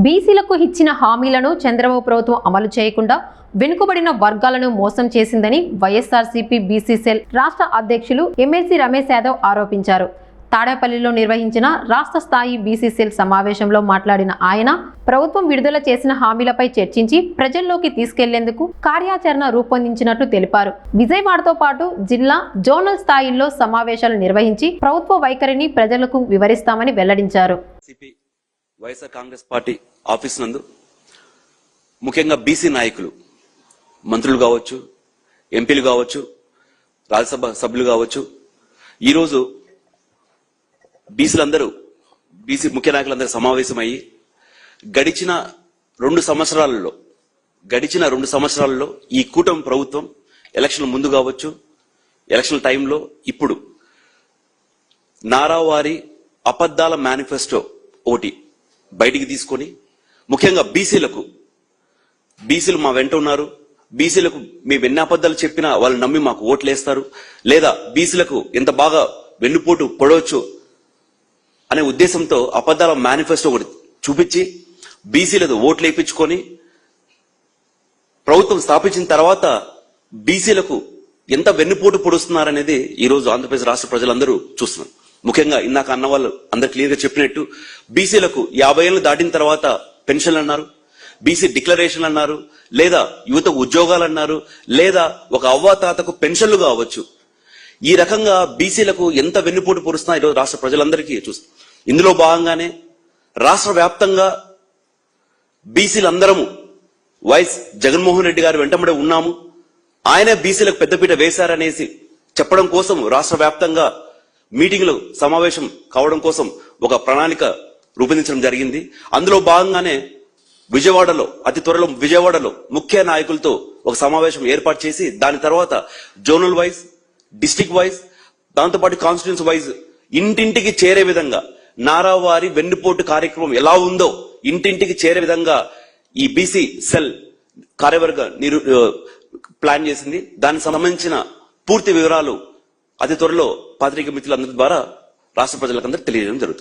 బీసీలకు ఇచ్చిన హామీలను చంద్రబాబు ప్రభుత్వం అమలు చేయకుండా వెనుకబడిన వర్గాలను మోసం చేసిందని వైఎస్ఆర్సీపీ బీసీ సెల్ రాష్ట్ర అధ్యక్షులు ఎమ్మెల్సీ రమేష్ యాదవ్ ఆరోపించారు. తాడేపల్లిలో నిర్వహించిన రాష్ట్ర స్థాయి బీసీ సెల్ సమావేశంలో మాట్లాడిన ఆయన ప్రభుత్వం విడుదల చేసిన హామీలపై చర్చించి ప్రజల్లోకి తీసుకెళ్లేందుకు కార్యాచరణ రూపొందించినట్లు తెలిపారు. విజయవాడతో పాటు జిల్లా, జోనల్ స్థాయిల్లో సమావేశాలు నిర్వహించి ప్రభుత్వ వైఖరిని ప్రజలకు వివరిస్తామని వెల్లడించారు. వైఎస్ఆర్ కాంగ్రెస్ పార్టీ ఆఫీస్ నందు ముఖ్యంగా బీసీ నాయకులు, మంత్రులు కావచ్చు, ఎంపీలు కావచ్చు, రాజ్యసభ సభ్యులు కావచ్చు, ఈరోజు బీసీలందరూ, బీసీ ముఖ్య నాయకులందరూ సమావేశమయ్యి గడిచిన రెండు సంవత్సరాలలో ఈ కూటమి ప్రభుత్వం ఎలక్షన్ ముందు కావచ్చు, ఎలక్షన్ టైంలో, ఇప్పుడు నారావారి అబద్ధాల మేనిఫెస్టో ఒకటి బయటికి తీసుకొని ముఖ్యంగా బీసీలు మా వెంట ఉన్నారు, బీసీలకు మేము ఎన్ని అబద్ధాలు చెప్పినా వాళ్ళు నమ్మి మాకు ఓట్లేస్తారు, లేదా బీసీలకు ఎంత బాగా వెన్నుపోటు పొడవచ్చు అనే ఉద్దేశంతో అబద్ధాల మేనిఫెస్టో ఒకటి చూపించి బీసీలకు ఓట్లు వేయించుకొని ప్రభుత్వం స్థాపించిన తర్వాత బీసీలకు ఎంత వెన్నుపోటు పొడుస్తున్నారనేది ఈ రోజు ఆంధ్రప్రదేశ్ రాష్ట్ర ప్రజలందరూ చూస్తున్నారు. ముఖ్యంగా ఇందాక అన్న వాళ్ళు అందరు క్లియర్ గా చెప్పినట్టు బీసీలకు 50 ఏళ్లు దాటిన తర్వాత పెన్షన్లు అన్నారు, బీసీ డిక్లరేషన్ అన్నారు, లేదా యువత ఉద్యోగాలు అన్నారు, లేదా ఒక అవ్వాతాతకు పెన్షన్లు కావచ్చు. ఈ రకంగా బీసీలకు ఎంత వెన్నుపోటు పొరుస్తున్నా ఈరోజు రాష్ట్ర ప్రజలందరికీ చూస్తారు. ఇందులో భాగంగానే రాష్ట్ర వ్యాప్తంగా బీసీలందరము వైఎస్ జగన్మోహన్ రెడ్డి గారు వెంటబడి ఉన్నాము, ఆయనే బీసీలకు పెద్దపీట వేశారనేసి చెప్పడం కోసం రాష్ట్ర వ్యాప్తంగా మీటింగ్లు సమావేశం కావడం కోసం ఒక ప్రణాళిక రూపొందించడం జరిగింది. అందులో భాగంగానే అతి త్వరలో విజయవాడలో ముఖ్య నాయకులతో ఒక సమావేశం ఏర్పాటు చేసి దాని తర్వాత జోనల్ వైజ్, డిస్ట్రిక్ట్ వైజ్, దాంతోపాటు కాన్స్టిట్యూన్సీ వైజ్ ఇంటింటికి చేరే విధంగా నారావారి వెన్నుపోటు కార్యక్రమం ఎలా ఉందో ఇంటింటికి చేరే విధంగా ఈ బీసీ సెల్ కార్యవర్గ ప్లాన్ చేసింది. దానికి సంబంధించిన పూర్తి వివరాలు అతి త్వరలో పాత్రికేయ మిత్రులందరి ద్వారా రాష్ట్ర ప్రజలకందరూ తెలియజేయడం జరుగుతుంది.